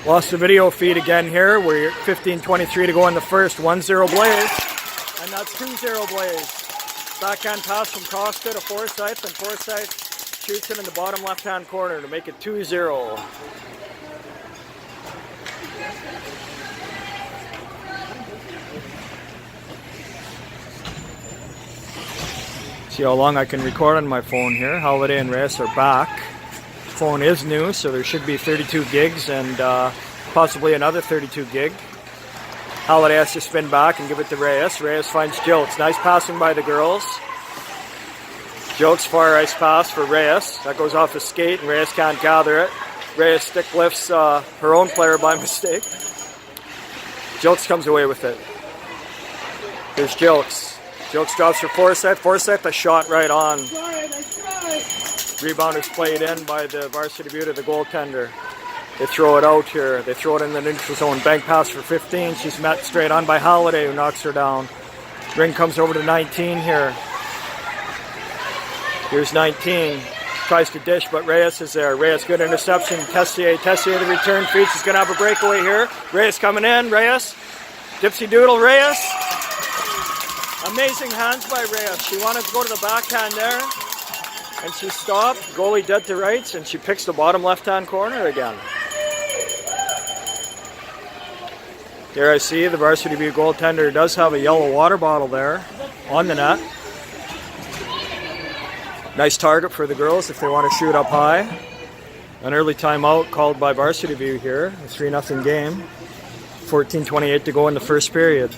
Lost the video feed again here. We're 15:23 to go in the first. 1-0 Blaze. And that's 2-0 Blaze. Backhand pass from Costa to Forsyth, and Forsyth shoots it in the bottom left-hand corner to make it 2-0. See how long I can record on my phone here. Holiday and Reyes are back. Phone is new, so there should be 32 gigs and possibly another 32 gig. Holiday has to spin back and give it to Reyes. Reyes finds Jilts. Nice passing by the girls. Jilts far ice pass for Reyes. That goes off the skate and Reyes can't gather it. Reyes stick lifts her own player by mistake. Jilts comes away with it. Here's Jilts. Jilts drops for Forsyth. Forsyth a shot right on. Rebound is played in by the Varsity Beauty, the goaltender. They throw it out here. They throw it in the neutral zone. Bank pass for 15. She's met straight on by Holiday, who knocks her down. Ring comes over to 19 here. Here's 19. Tries to dish, but Reyes is there. Reyes, good interception. Tessier the return feed. She's going to have a breakaway here. Reyes coming in. Reyes. Dipsy Doodle Reyes. Amazing hands by Reyes. She wanted to go to the backhand there. And she stopped, goalie dead to rights, and she picks the bottom left-hand corner again. Here I see the Varsity View goaltender does have a yellow water bottle there on the net. Nice target for the girls if they want to shoot up high. An early timeout called by Varsity View here, a 3-0 game. 14:28 to go in the first period.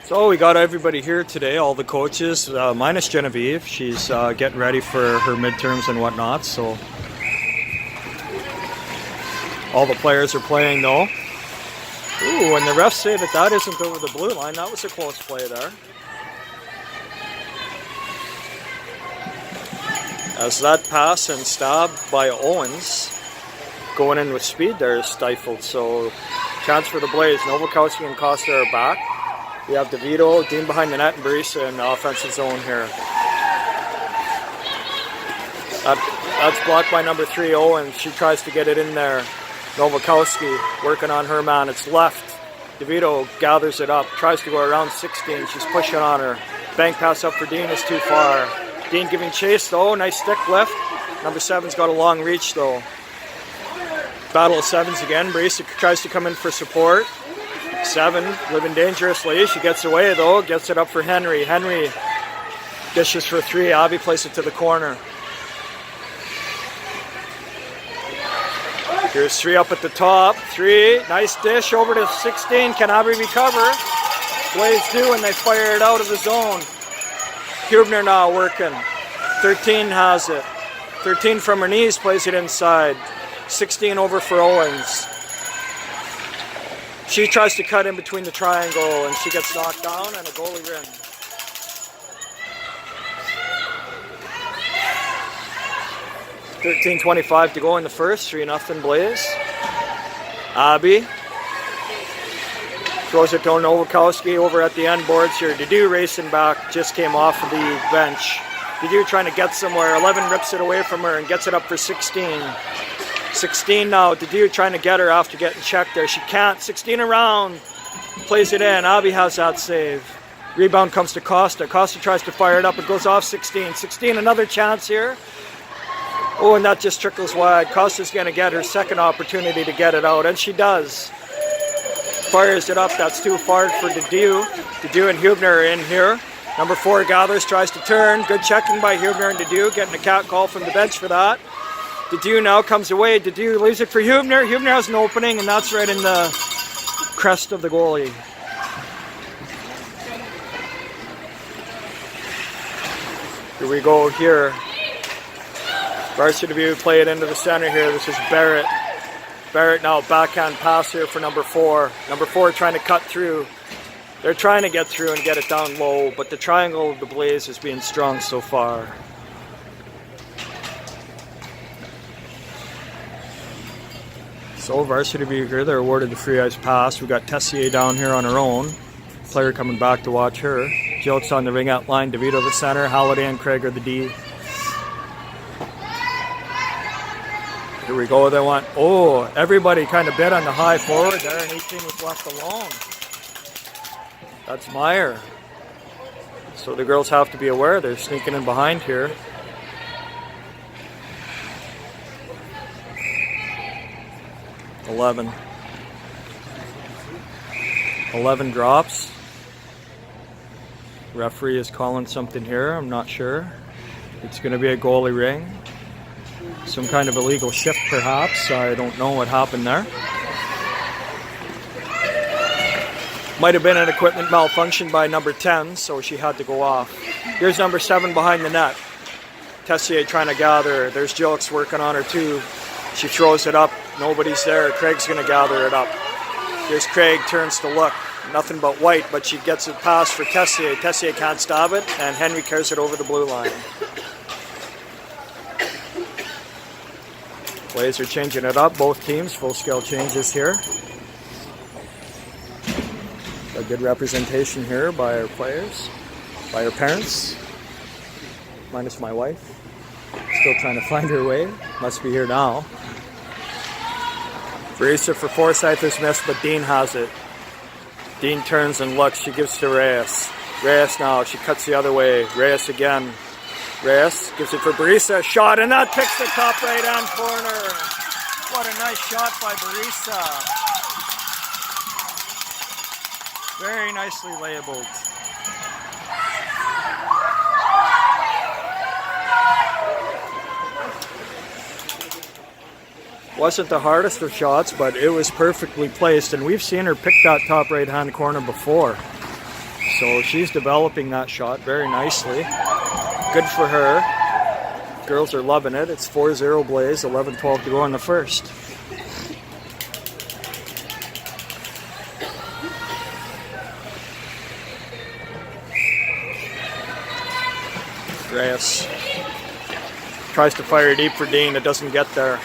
So we got everybody here today, all the coaches, minus Genevieve. She's getting ready for her midterms and whatnot, so all the players are playing though. Ooh, and the refs say that that isn't over the blue line. That was a close play there. As that pass and stab by Owens going in with speed there is stifled, so chance for the Blaze. Novakowski and Costa are back. We have DeVito, Dean behind the net, and Barisa in the offensive zone here. That's blocked by number 3, Owens. She tries to get it in there. Novakowski working on her man. It's left. DeVito gathers it up, tries to go around 16. She's pushing on her. Bank pass up for Dean is too far. Dean giving chase though. Nice stick lift. Number 7's got a long reach though. Battle of 7s again. Barisa tries to come in for support. 7 living dangerously. She gets away though. Gets it up for Henry. Henry dishes for 3. Abby plays it to the corner. Here's 3 up at the top. 3. Nice dish over to 16. Can Abby recover? Blaze do, and they fire it out of the zone. Hubner now working. 13 has it. 13 from her knees plays it inside. 16 over for Owens. She tries to cut in between the triangle and she gets knocked down and a goalie rim. $13:25 to go in the first, 3-0 Blaze. Abby throws it to Novakowski over at the end boards here. Dedew racing back, just came off of the bench. Dedew trying to get somewhere. 11 rips it away from her and gets it up for 16. 16 now. Dedew trying to get her after getting checked there. She can't. 16 around. Plays it in. Abby has that save. Rebound comes to Costa. Costa tries to fire it up. It goes off 16. 16, another chance here. Oh, and that just trickles wide. Costa's going to get her second opportunity to get it out, and she does. Fires it up. That's too far for Dedew. Dedew and Hubner are in here. Number 4 gathers, tries to turn. Good checking by Hubner and Dedew, getting a cat call from the bench for that. Dedew now comes away. Dedew leaves it for Hubner. Hubner has an opening, and that's right in the crest of the goalie. Here we go here. Varsity View play it into the center here. This is Barrett. Barrett now backhand pass here for number 4. Number 4 trying to cut through. They're trying to get through and get it down low, but the triangle of the Blaze is being strong so far. So Varsity View here, they're awarded the free ice pass. We got Tessier down here on her own. Player coming back to watch her. Jokes on the ring out line. DeVito the center. Halliday and Craig are the D. Here we go. They want, everybody kind of bid on the high forward there, and 18 was left alone. That's Meyer. So the girls have to be aware. They're sneaking in behind here. $11 drops. Referee is calling something here. I'm not sure. It's going to be a goalie ring. Some kind of illegal shift perhaps. I don't know what happened there. Might have been an equipment malfunction by number 10, so she had to go off. Here's number 7 behind the net. Tessier trying to gather. There's Jokes working on her too. She throws it up. Nobody's there. Craig's going to gather it up. Here's Craig, turns to look. Nothing but white, but she gets it past for Tessier. Tessier can't stop it, and Henry carries it over the blue line. Blaze are changing it up. Both teams, full-scale changes here. A good representation here by our players, by our parents, minus my wife. Still trying to find her way. Must be here now. Barista for Forsyth is missed, but Dean has it. Dean turns and looks. She gives to Reyes. Reyes now. She cuts the other way. Reyes again. Reyes gives it for Barista. Shot, and that picks the top right-hand corner. What a nice shot by Barista. Very nicely labeled. Wasn't the hardest of shots, but it was perfectly placed, and we've seen her pick that top right-hand corner before. So she's developing that shot very nicely. Good for her. Girls are loving it. It's 4-0 Blaze, 11-12 to go in the first. Reyes tries to fire deep for Dean. It doesn't get there.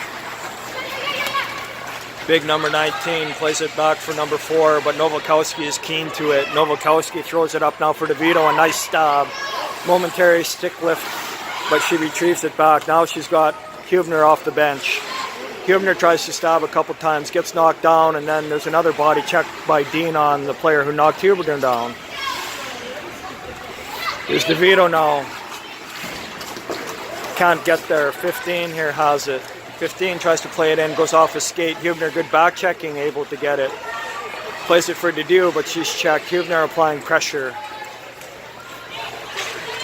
Big number 19 plays it back for number 4, but Nowakowski is keen to it. Nowakowski throws it up now for DeVito. A nice stab. Momentary stick lift, but she retrieves it back. Now she's got Hubner off the bench. Hubner tries to stab a couple times, gets knocked down, and then there's another body check by Dean on the player who knocked Hubner down. Here's DeVito now. Can't get there. 15 here has it. 15 tries to play it in, goes off his skate. Hubner, good back checking, able to get it. Plays it for Dedew, but she's checked. Hubner applying pressure.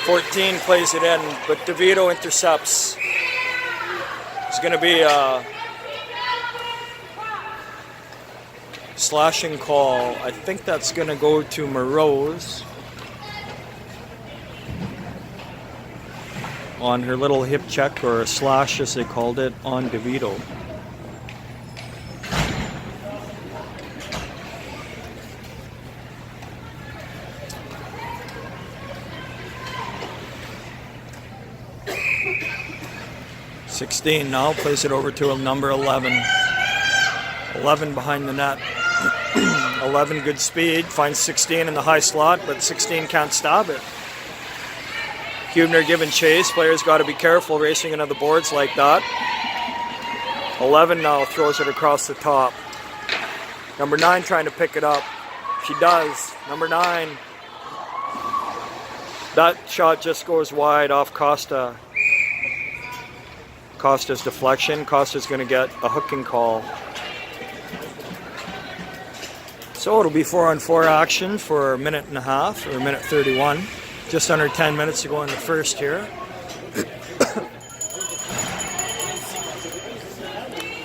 14 plays it in, but DeVito intercepts. It's going to be a slashing call. I think that's going to go to Morose on her little hip check, or a slash as they called it, on DeVito. Now plays it over to number 11. 11 behind the net. 11 good speed, finds 16 in the high slot, but 16 can't stop it. Hubner giving chase. Players got to be careful racing into the boards like that. 11 now throws it across the top. Number 9 trying to pick it up. She does. Number 9. That shot just goes wide off Costa. Costa's deflection. Costa's going to get a hooking call. So it'll be 4-on-4 action for a minute and a half, or a minute 31. Just under 10 minutes to go in the first here.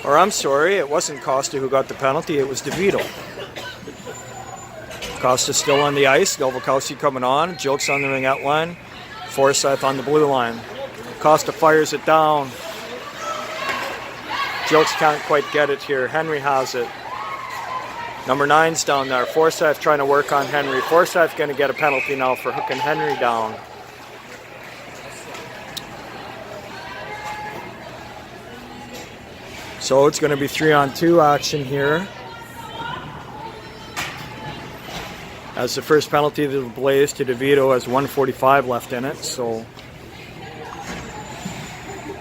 Or I'm sorry, it wasn't Costa who got the penalty, it was DeVito. Costa still on the ice, Delvakowski coming on, Jokes on the ringette line, Forsyth on the blue line. Costa fires it down. Jokes can't quite get it here, Henry has it. Number 9's down there, Forsyth trying to work on Henry. Forsyth going to get a penalty now for hooking Henry down. So it's going to be 3-on-2 action here. As the first penalty of the Blaze to DeVito has 1:45 left in it. So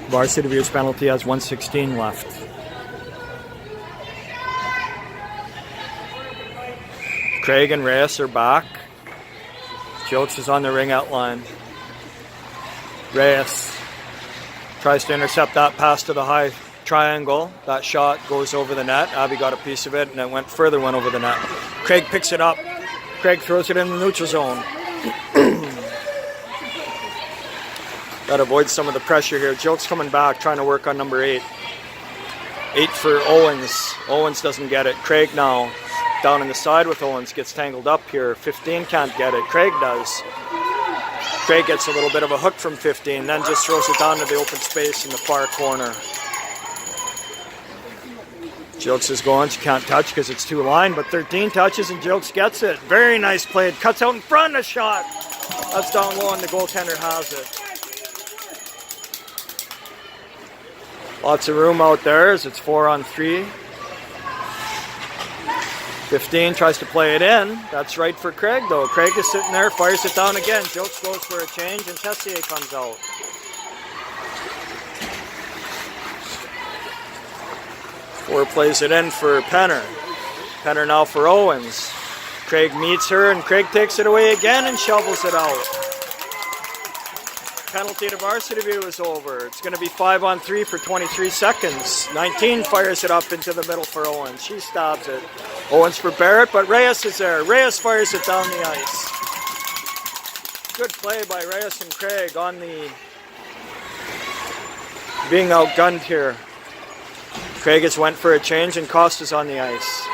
Varsity View's penalty has 1:16 left. Craig and Reyes are back. Jokes is on the ring-out line. Reyes tries to intercept that pass to the high triangle. That shot goes over the net. Abby got a piece of it and it went over the net. Craig picks it up. Craig throws it in the neutral zone. That avoids some of the pressure here. Jokes coming back, trying to work on number 8. 8 for Owens. Owens doesn't get it. Craig now down in the side with Owens. Gets tangled up here. 15 can't get it. Craig does. Craig gets a little bit of a hook from 15, then just throws it down to the open space in the far corner. Jokes is going, she can't touch because it's too line, but 13 touches and Jokes gets it. Very nice play. Cuts out in front, a shot. That's down low and the goaltender has it. Lots of room out there as it's 4-on-3. 15 tries to play it in. That's right for Craig though. Craig is sitting there, fires it down again. Jokes goes for a change and Tessier comes out. Four plays it in for Penner. Penner now for Owens. Craig meets her and Craig takes it away again and shovels it out. Penalty to Varsity View is over. It's going to be 5-on-3 for 23 seconds. 19 fires it up into the middle for Owens. She stabs it. Owens for Barrett, but Reyes is there. Reyes fires it down the ice. Good play by Reyes and Craig on the being outgunned here. Craig has went for a change and Costa's on the ice.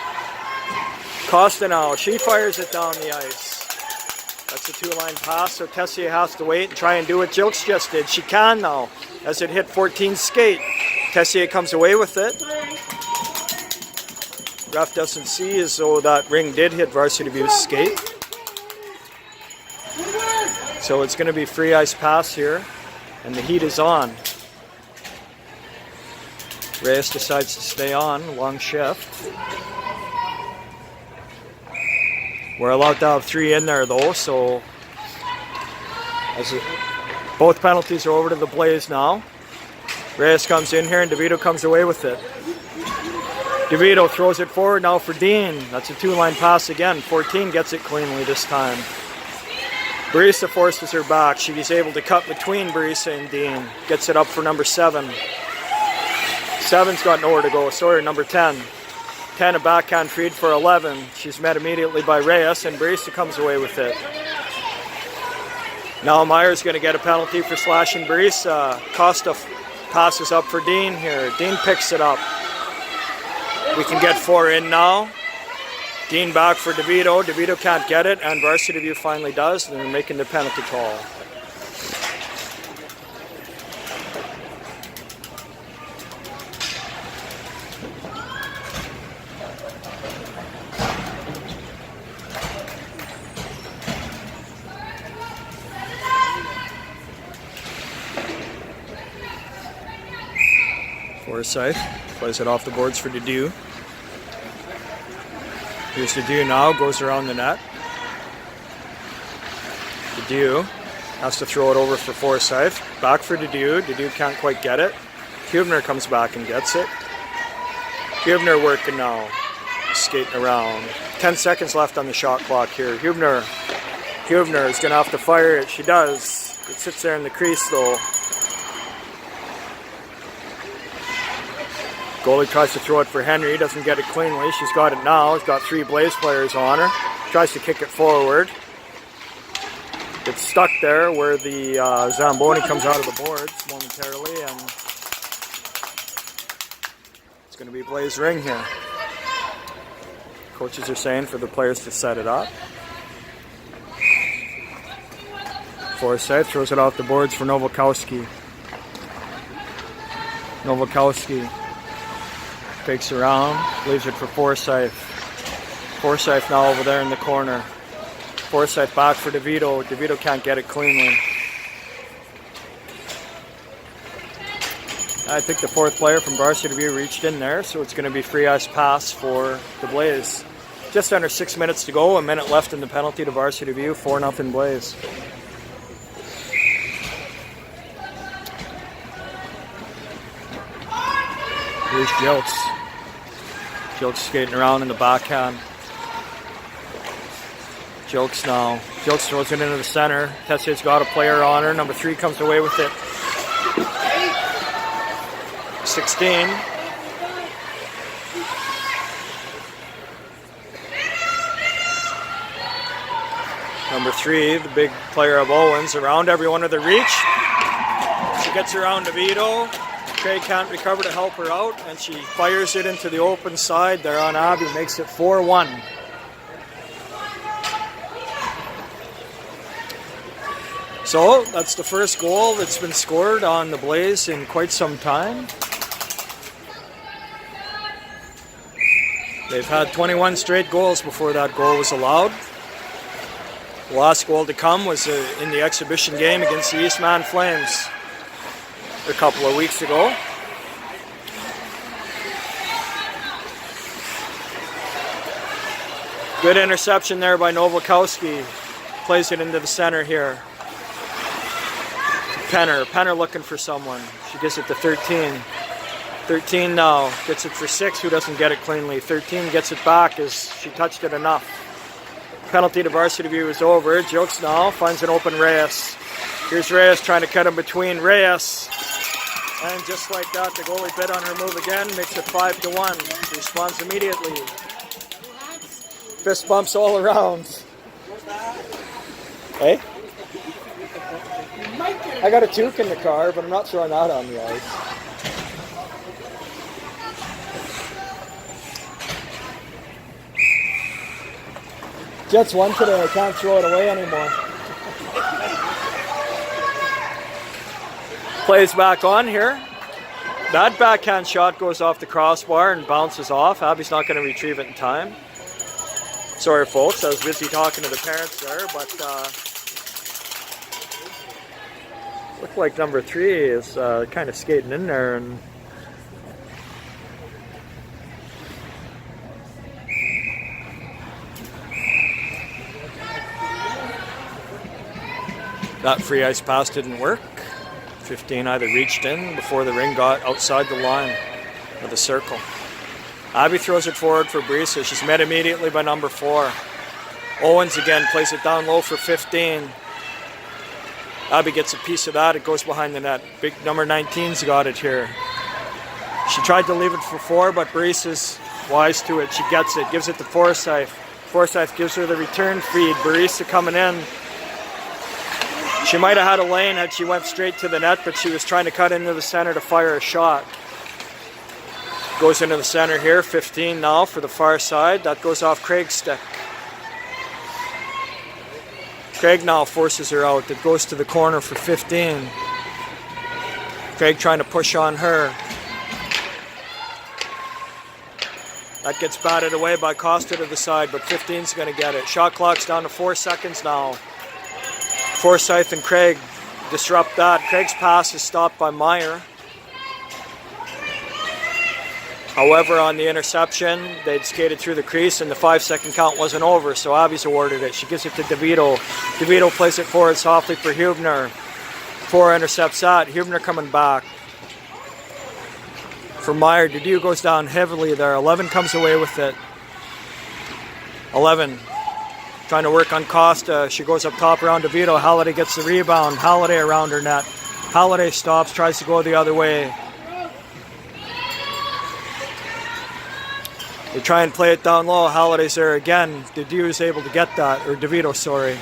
Costa now, she fires it down the ice. That's a 2-line pass, so Tessier has to wait and try and do what Jokes just did. She can now, as it hit 14's skate. Tessier comes away with it. Ref doesn't see as though that ring did hit Varsity View's skate. So it's going to be free ice pass here, and the heat is on. Reyes decides to stay on, long shift. We're allowed to have 3 in there though, so both penalties are over to the Blaze now. Reyes comes in here and DeVito comes away with it. DeVito throws it forward now for Dean. That's a 2-line pass again. 14 gets it cleanly this time. Barisa forces her back. She's able to cut between Barisa and Dean. Gets it up for number 7. 7's got nowhere to go. Sorry, number 10. 10 a backhand feed for 11. She's met immediately by Reyes and Barisa comes away with it. Now Meyer's going to get a penalty for slashing Barisa. Costa passes up for Dean here. Dean picks it up. We can get 4 in now. Dean back for DeVito. DeVito can't get it and Varsity View finally does and they're making the penalty call. Forsyth plays it off the boards for Dedew. Here's Dedew now, goes around the net. Dedew has to throw it over for Forsyth. Back for Dedew. Dedew can't quite get it. Hubner comes back and gets it. Hubner working now, skating around. 10 seconds left on the shot clock here. Hubner is going to have to fire it. She does. It sits there in the crease though. Goalie tries to throw it for Henry, doesn't get it cleanly. She's got it now. She's got 3 Blaze players on her. Tries to kick it forward. It's stuck there where the Zamboni comes out of the boards momentarily, and it's going to be Blaze ring here. Coaches are saying for the players to set it up. Forsyth throws it off the boards for Nowakowski. Nowakowski takes around, leaves it for Forsyth. Forsyth now over there in the corner. Forsyth back for DeVito. DeVito can't get it cleanly. I think the fourth player from Varsity View reached in there, so it's going to be free ice pass for the Blaze. Just under 6 minutes to go, a minute left in the penalty to Varsity View, 4-0 Blaze. Here's Jilks. Jilks skating around in the backhand. Jilks now. Jilks throws it into the center. Tessier's got a player on her. Number 3 comes away with it. 16. Number 3, the big player of Owens, around everyone with the reach. She gets around DeVito. Craig can't recover to help her out, and she fires it into the open side there on Abby, makes it 4-1. So that's the first goal that's been scored on the Blaze in quite some time. They've had 21 straight goals before that goal was allowed. The last goal to come was in the exhibition game against the Eastman Flames a couple of weeks ago. Good interception there by Nowakowski. Plays it into the center here. Penner looking for someone. She gets it to 13. 13 now. Gets it for 6, who doesn't get it cleanly. 13 gets it back as she touched it enough. Penalty to Varsity View is over. Jokes now. Finds an open Reyes. Here's Reyes trying to cut in between. Reyes. And just like that, the goalie bit on her move again. Makes it 5-1. She responds immediately. Fist bumps all around. Hey? I got a toque in the car, but I'm not throwing that on the ice. Jets won today. I can't throw it away anymore. Plays back on here. That backhand shot goes off the crossbar and bounces off. Abby's not going to retrieve it in time. Sorry, folks. I was busy talking to the parents there, but looked like number 3 is kind of skating in there, and that free ice pass didn't work. 15 either reached in before the ring got outside the line of the circle. Abby throws it forward for Brisa. She's met immediately by number 4. Owens again plays it down low for 15. Abby gets a piece of that. It goes behind the net. Big number 19's got it here. She tried to leave it for 4, but Barisa's wise to it. She gets it, gives it to Forsyth. Forsyth gives her the return feed. Barisa coming in. She might have had a lane had she went straight to the net, but she was trying to cut into the center to fire a shot. Goes into the center here. 15 now for the far side. That goes off Craig's stick. Craig now forces her out. It goes to the corner for 15. Craig trying to push on her. That gets batted away by Costa to the side, but 15's going to get it. Shot clock's down to 4 seconds now. Forsyth and Craig disrupt that. Craig's pass is stopped by Meyer. However, on the interception, they'd skated through the crease and the 5-second count wasn't over, so Abby's awarded it. She gives it to DeVito. DeVito plays it forward softly for Hubner. 4 intercepts that. Hubner coming back. For Meyer, Didier goes down heavily there. 11 comes away with it. 11 trying to work on Costa. She goes up top around DeVito. Halliday gets the rebound. Halliday around her net. Halliday stops, tries to go the other way. They try and play it down low. Halliday's there again. DeVito is able to get that, or DeVito, sorry.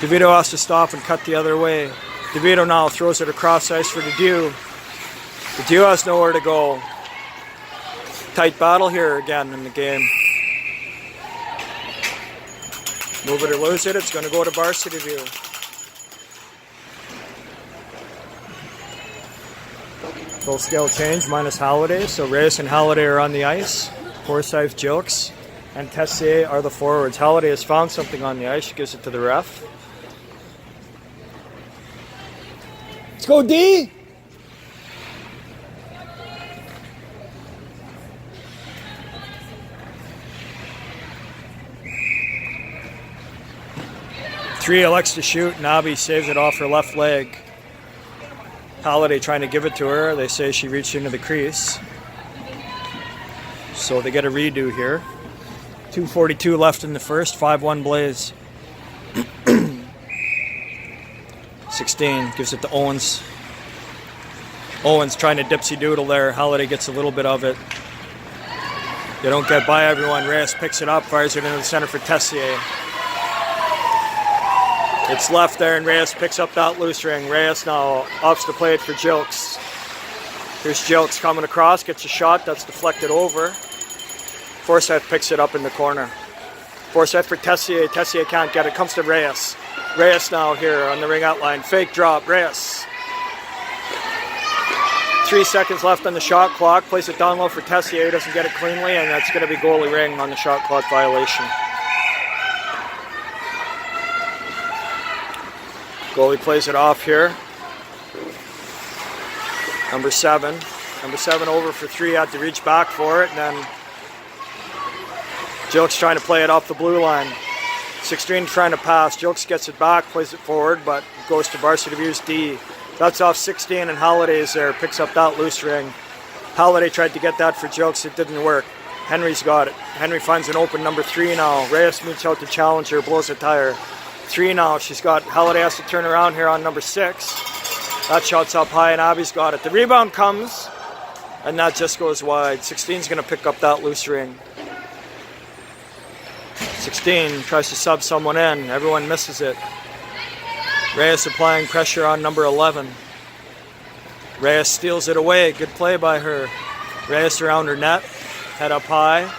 DeVito has to stop and cut the other way. DeVito now throws it across ice for DeDew. DeDew has nowhere to go. Tight battle here again in the game. Move it or lose it, it's going to go to Varsity View. Full scale change minus Halliday, so Reyes and Halliday are on the ice. Forsyth, Jilks, and Tessier are the forwards. Halliday has found something on the ice, she gives it to the ref. Let's go D! Three elects to shoot, and Abby saves it off her left leg. Halliday trying to give it to her. They say she reached into the crease. So they get a redo here. 2:42 left in the first, 5-1 Blaze. 16 gives it to Owens. Owens trying to dipsy doodle there. Halliday gets a little bit of it. They don't get by everyone. Reyes picks it up, fires it into the center for Tessier. It's left there, and Reyes picks up that loose ring. Reyes now ups to play it for Jilks. Here's Jilks coming across, gets a shot that's deflected over. Forsyth picks it up in the corner. Forsyth for Tessier. Tessier can't get it. Comes to Reyes. Reyes now here on the ring out line. Fake drop. Reyes. 3 seconds left on the shot clock. Plays it down low for Tessier. Doesn't get it cleanly, and that's going to be goalie ring on the shot clock violation. Goalie plays it off here. Number 7. Number 7 over for 3. Had to reach back for it, and then Jilks trying to play it off the blue line. 16 trying to pass. Jilks gets it back, plays it forward, but goes to Varsity View's D. That's off 16, and Halliday's there. Picks up that loose ring. Halliday tried to get that for Jilks. It didn't work. Henry's got it. Henry finds an open number 3 now. Reyes meets out the challenger, blows a tire. 3 now. She's got Halliday has to turn around here on number 6. That shot's up high, and Abby's got it. The rebound comes, and that just goes wide. 16's going to pick up that loose ring. 16 tries to sub someone in. Everyone misses it. Reyes applying pressure on number 11. Reyes steals it away. Good play by her. Reyes around her net. Head up high.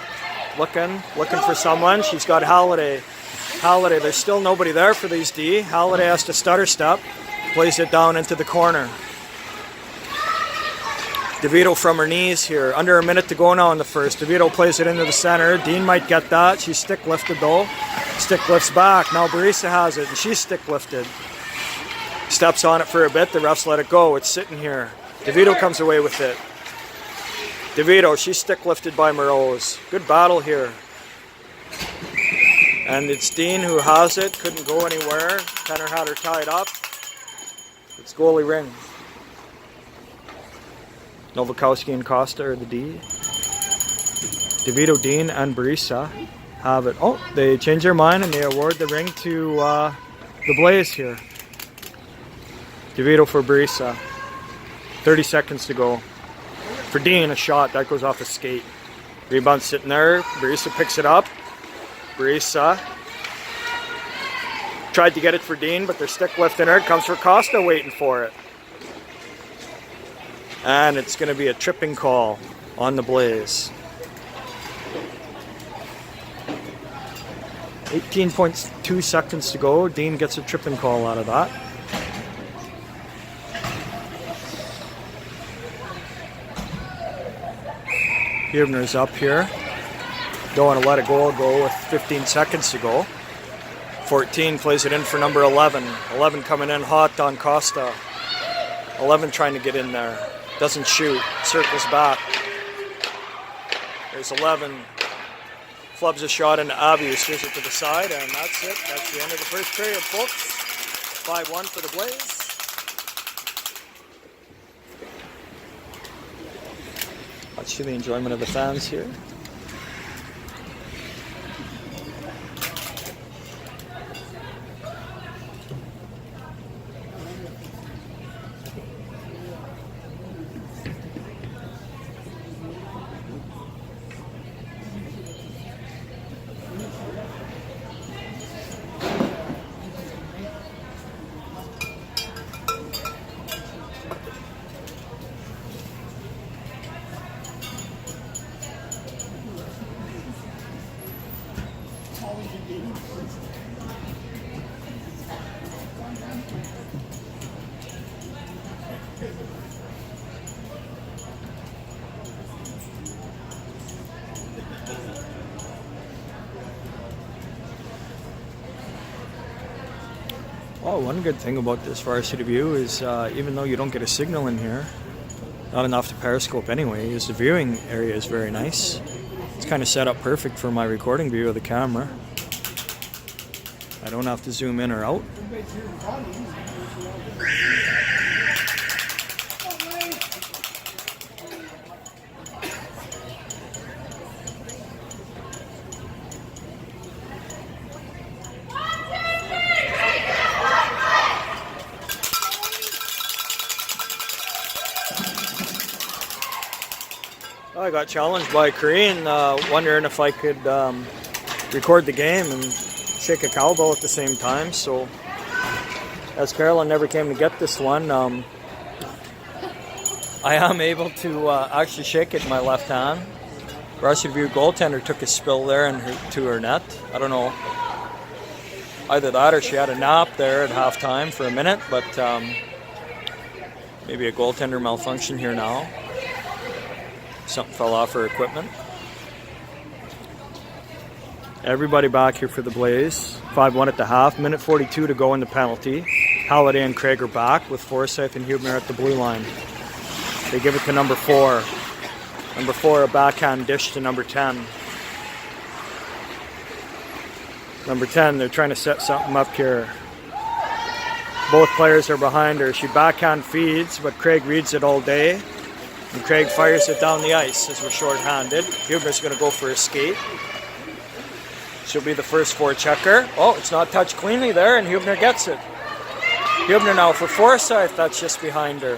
Looking for someone. She's got Halliday. Halliday, there's still nobody there for these D. Halliday has to stutter step. Plays it down into the corner. DeVito from her knees here. Under a minute to go now in the first. DeVito plays it into the center. Dean might get that. She's stick lifted though. Stick lifts back. Now Barisa has it, and she's stick lifted. Steps on it for a bit. The refs let it go. It's sitting here. DeVito comes away with it. DeVito, she's stick lifted by Morose. Good battle here. And it's Dean who has it. Couldn't go anywhere. Tenner had her tied up. It's goalie ring. Novakowski and Costa are the D. DeVito, Dean, and Barisa have it. Oh, they change their mind and they award the ring to the Blaze here. DeVito for Barisa. 30 seconds to go. For Dean, a shot. That goes off a skate. Rebound sitting there. Barisa picks it up. Barisa tried to get it for Dean, but they're stick lifting her. It comes for Costa, waiting for it. And it's going to be a tripping call on the Blaze. 18.2 seconds to go. Dean gets a tripping call out of that. Huebner's up here. Don't want to let a goal go with 15 seconds to go. 14 plays it in for number 11. 11 coming in hot on Costa. 11 trying to get in there. Doesn't shoot. Circles back. There's 11. Flubs a shot into Abby, who steers it to the side, and that's it. That's the end of the first period, folks. 5-1 for the Blaze. Much to the enjoyment of the fans here. Oh, one good thing about this Varsity View is even though you don't get a signal in here, not enough to periscope anyway, is the viewing area is very nice. It's kind of set up perfect for my recording view of the camera. I don't have to zoom in or out. I got challenged by a Korean wondering if I could record the game and shake a cowbell at the same time. So, as Carolyn never came to get this one, I am able to actually shake it in my left hand. Varsity View goaltender took a spill there to her net. I don't know, either that or she had a nap there at halftime for a minute, but maybe a goaltender malfunction here now. Something fell off her equipment. Everybody back here for the Blaze. 5-1 at the half. Minute 42 to go in the penalty. Halliday and Craig are back with Forsyth and Huebner at the blue line. They give it to number 4. Number 4, a backhand dish to number 10. Number 10, they're trying to set something up here. Both players are behind her. She backhand feeds, but Craig reads it all day. And Craig fires it down the ice as we're short-handed. Huebner's going to go for a skate. She'll be the first forechecker. Oh, it's not touched cleanly there, and Huebner gets it. Huebner now for Forsyth. That's just behind her.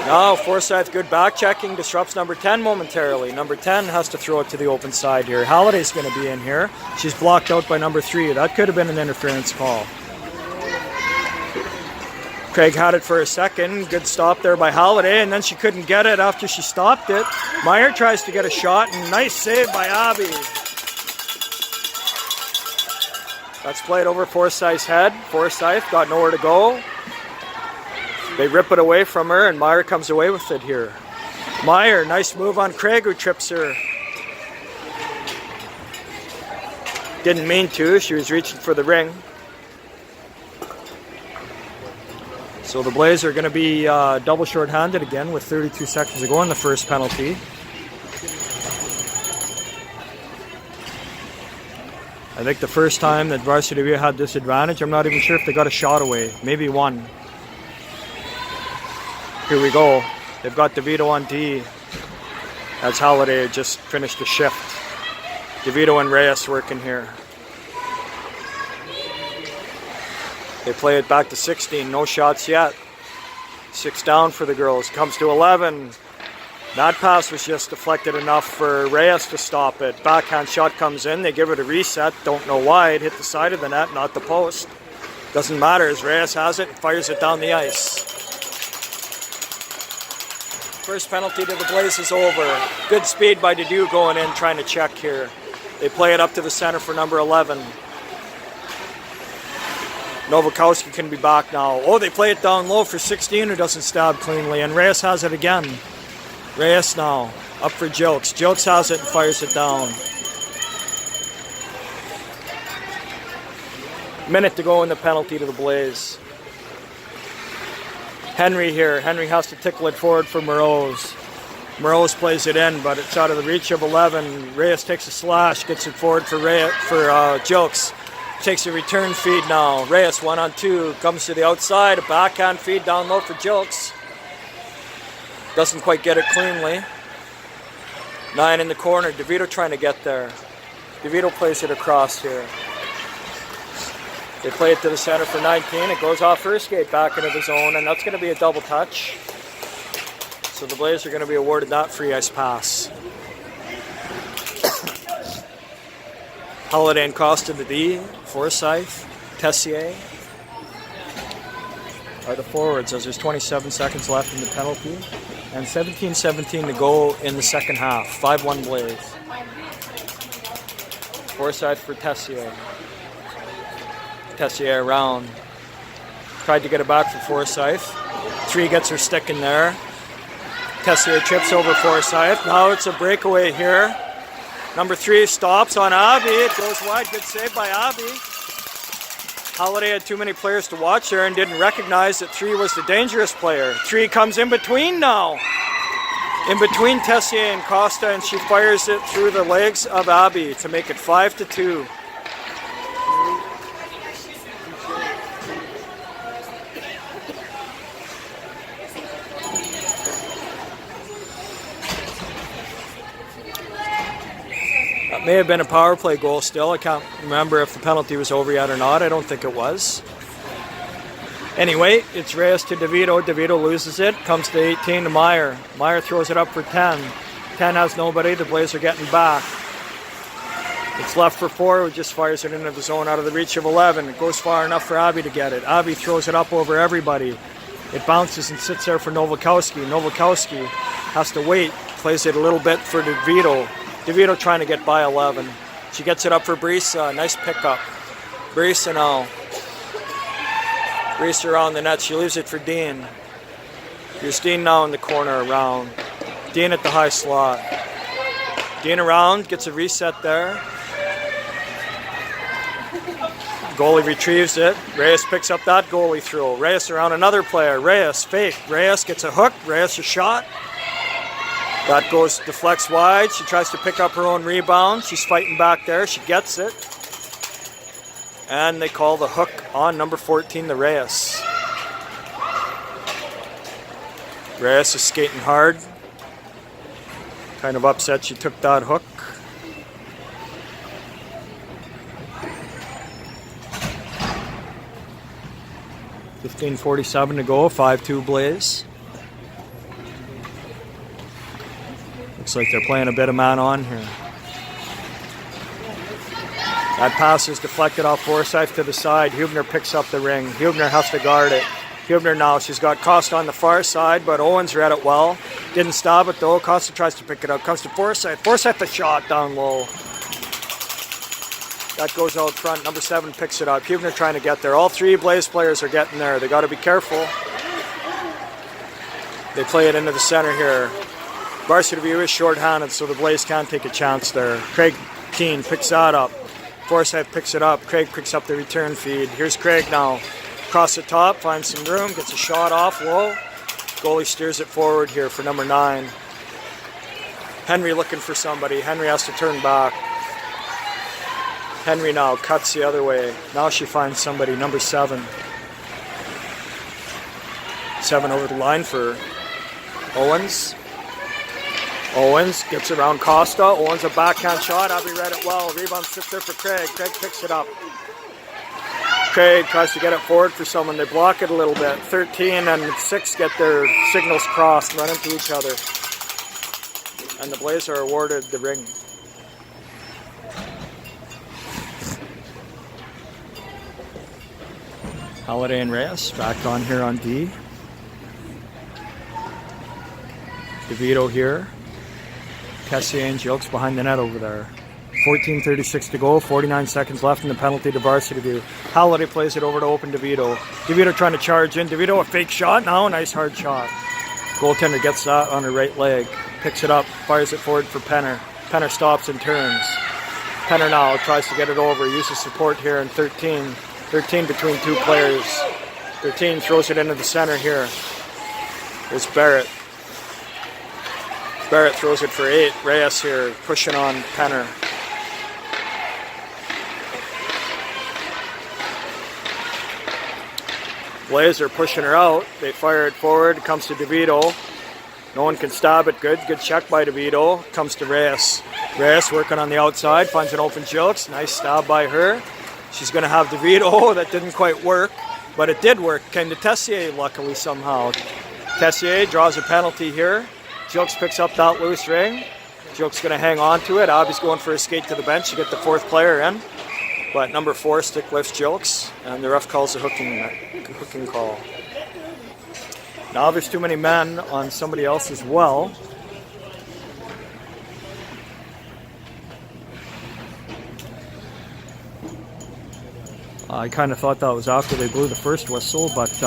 Now Forsyth, good back-checking, disrupts number 10 momentarily. Number 10 has to throw it to the open side here. Halliday's going to be in here. She's blocked out by number 3. That could have been an interference call. Craig had it for a second. Good stop there by Halliday, and then she couldn't get it after she stopped it. Meyer tries to get a shot, and nice save by Abby. That's played over Forsyth's head. Forsyth got nowhere to go. They rip it away from her, and Meyer comes away with it here. Meyer, nice move on Craig, who trips her. Didn't mean to. She was reaching for the ring. So the Blaze are going to be double short-handed again with 32 seconds to go in the first penalty. I think the first time that Varsity View had this advantage, I'm not even sure if they got a shot away. Maybe one. Here we go. They've got DeVito on D. As Halliday just finished a shift. DeVito and Reyes working here. They play it back to 16. No shots yet. 6 down for the girls. Comes to 11. That pass was just deflected enough for Reyes to stop it. Backhand shot comes in. They give it a reset. Don't know why. It hit the side of the net, not the post. Doesn't matter as Reyes has it and fires it down the ice. First penalty to the Blaze is over. Good speed by Dedew going in, trying to check here. They play it up to the center for number 11. Nowakowski can be back now. Oh, they play it down low for 16, who doesn't stab cleanly. And Reyes has it again. Reyes now up for Jokes. Jokes has it and fires it down. Minute to go in the penalty to the Blaze. Henry here. Henry has to tickle it forward for Morose. Morose plays it in, but it's out of the reach of 11. Reyes takes a slash, gets it forward for Jokes. Takes a return feed now. Reyes 1-on-2. Comes to the outside. A backhand feed down low for Jokes. Doesn't quite get it cleanly. 9 in the corner. DeVito trying to get there. DeVito plays it across here. They play it to the center for 19. It goes off her skate back into the zone, and that's going to be a double touch. So the Blaze are going to be awarded that free ice pass. Halliday and Costa to D. Forsyth, Tessier are the forwards as there's 27 seconds left in the penalty and 17-17 to go in the second half. 5-1 Blaze. Forsyth for Tessier. Tessier around. Tried to get it back for Forsyth. 3 gets her stick in there. Tessier trips over Forsyth. Now it's a breakaway here. Number 3 stops on Abby. It goes wide. Good save by Abby. Holiday had too many players to watch there and didn't recognize that 3 was the dangerous player. 3 comes in between now. In between Tessier and Costa, and she fires it through the legs of Abby to make it 5-2. That may have been a power play goal still. I can't remember if the penalty was over yet or not. I don't think it was. Anyway, it's Reyes to DeVito. DeVito loses it. Comes to 18 to Meyer. Meyer throws it up for 10. 10 has nobody. The Blaze are getting back. It's left for 4, who just fires it into the zone out of the reach of 11. It goes far enough for Abby to get it. Abby throws it up over everybody. It bounces and sits there for Nowakowski. Nowakowski has to wait. Plays it a little bit for DeVito. DeVito trying to get by 11. She gets it up for Brisa. Nice pickup. Brisa now. Brisa around the net. She leaves it for Dean. Here's Dean now in the corner around. Dean at the high slot. Dean around. Gets a reset there. Goalie retrieves it. Reyes picks up that goalie throw. Reyes around another player. Reyes fake. Reyes gets a hook. Reyes a shot. That goes, deflects wide. She tries to pick up her own rebound. She's fighting back there. She gets it. And they call the hook on number 14, the Reyes. Reyes is skating hard. Kind of upset she took that hook. .47 to go, 5-2 Blaze. Looks like they're playing a bit of man on here. That pass is deflected off Forsyth to the side. Hubner picks up the ring. Hubner has to guard it. Hubner now, she's got Costa on the far side, but Owens read it well. Didn't stop it though. Costa tries to pick it up. Comes to Forsyth. Forsyth the shot down low. That goes out front. Number 7 picks it up. Hubner trying to get there. All 3 Blaze players are getting there. They got to be careful. They play it into the center here. Varsity View is short-handed, so the Blaze can't take a chance there. Craig Keane picks that up. Forsyth picks it up. Craig picks up the return feed. Here's Craig now. Across the top, finds some room, gets a shot off low. Goalie steers it forward here for number 9. Henry looking for somebody. Henry has to turn back. Henry now cuts the other way. Now she finds somebody, number 7. 7 over the line for Owens. Owens gets around Costa. Owens a backhand shot. Abby read it well. Rebound sits there for Craig. Craig picks it up. Craig tries to get it forward for someone. They block it a little bit. 13 and 6 get their signals crossed, run into each other. And the Blaze are awarded the ring. Holiday and Reyes back on here on D. DeVito here. Tessier and Jilks behind the net over there. 14:36 to go, 49 seconds left in the penalty to Varsity View. Holiday plays it over to open DeVito. DeVito trying to charge in. DeVito a fake shot now, a nice hard shot. Goaltender gets that on her right leg. Picks it up, fires it forward for Penner. Penner stops and turns. Penner now tries to get it over, uses support here in 13. 13 between 2 players. 13 throws it into the center here. There's Barrett. Barrett throws it for 8. Reyes here pushing on Penner. Blaze are pushing her out. They fire it forward. It comes to DeVito. No one can stop it. Good check by DeVito. Comes to Reyes. Reyes working on the outside. Finds an open Jilks. Nice stab by her. She's going to have DeVito. That didn't quite work. But it did work. Came to Tessier luckily somehow. Tessier draws a penalty here. Jilks picks up that loose ring. Jilks going to hang on to it. Abby's going for a skate to the bench to get the 4th player in. But number 4 stick lifts Jilks, and the ref calls a hooking call. Now there's too many men on somebody else as well. I kind of thought that was after they blew the first whistle, but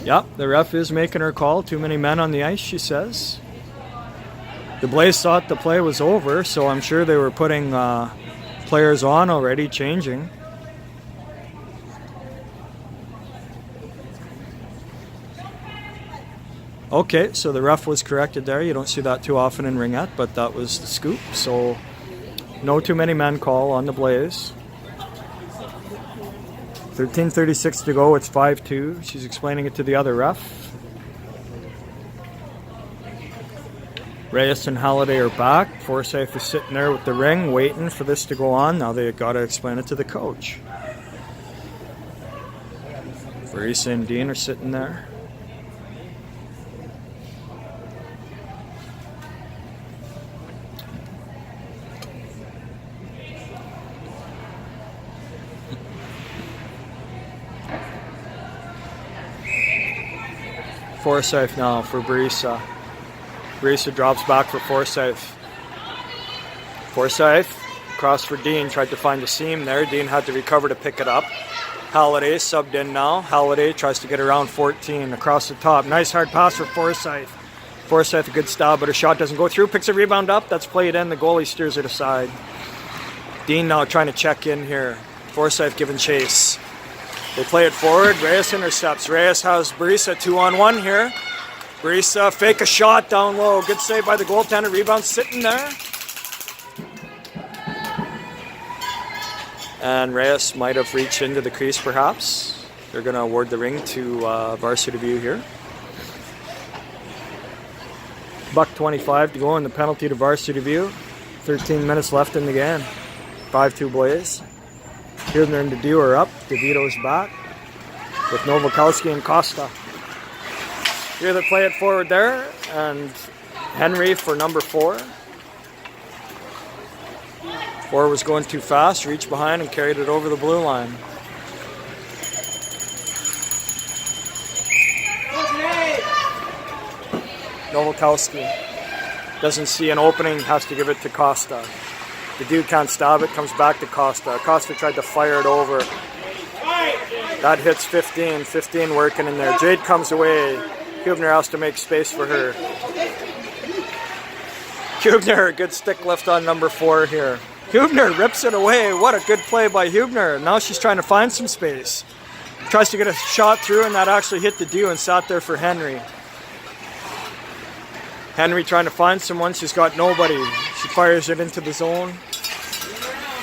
Yep, the ref is making her call. Too many men on the ice, she says. The Blaze thought the play was over, so I'm sure they were putting players on already, changing. Okay, so the ref was corrected there. You don't see that too often in ringette, but that was the scoop. So no too many men call on the Blaze. 13:36 to go. It's 5-2. She's explaining it to the other ref. Reyes and Halliday are back. Forsyth is sitting there with the ring, waiting for this to go on. Now they got to explain it to the coach. Varisa and Dean are sitting there. Forsyth now for Barisa. Barisa drops back for Forsyth. Forsyth, cross for Dean, tried to find the seam there. Dean had to recover to pick it up. Halliday subbed in now. Halliday tries to get around 14 across the top. Nice hard pass for Forsyth. Forsyth, a good stab, but her shot doesn't go through. Picks a rebound up. That's played in. The goalie steers it aside. Dean now trying to check in here. Forsyth giving chase. They play it forward. Reyes intercepts. Reyes has Barisa 2-on-1 here. Barisa fake a shot down low. Good save by the goaltender. Rebound sitting there. And Reyes might have reached into the crease perhaps. They're going to award the ring to Varsity View here. $1.25 to go in the penalty to Varsity View. 13 minutes left in the game. 5-2 Blaze. Hubner and DeDew are up. DeVito's back with Nowakowski and Costa. Here they play it forward there, and Henry for number 4. 4 was going too fast, reached behind and carried it over the blue line. Nowakowski doesn't see an opening, has to give it to Costa. The dude can't stab it, comes back to Costa. Costa tried to fire it over. That hits 15. 15 working in there. Jade comes away. Hubner has to make space for her. Hubner, good stick lift on number 4 here. Hubner rips it away. What a good play by Hubner. Now she's trying to find some space. Tries to get a shot through, and that actually hit the dew and sat there for Henry. Henry trying to find someone. She's got nobody. She fires it into the zone.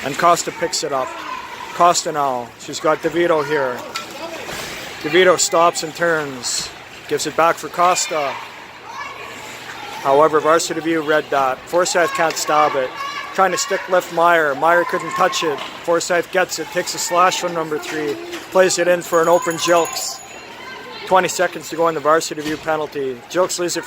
And Costa picks it up. Costa now. She's got DeVito here. DeVito stops and turns. Gives it back for Costa. However, Varsity View read that. Forsyth can't stab it. Trying to stick lift Meyer. Meyer couldn't touch it. Forsyth gets it. Takes a slash from number 3. Plays it in for an open Jilks. 20 seconds to go in the Varsity View penalty. Jilks leaves it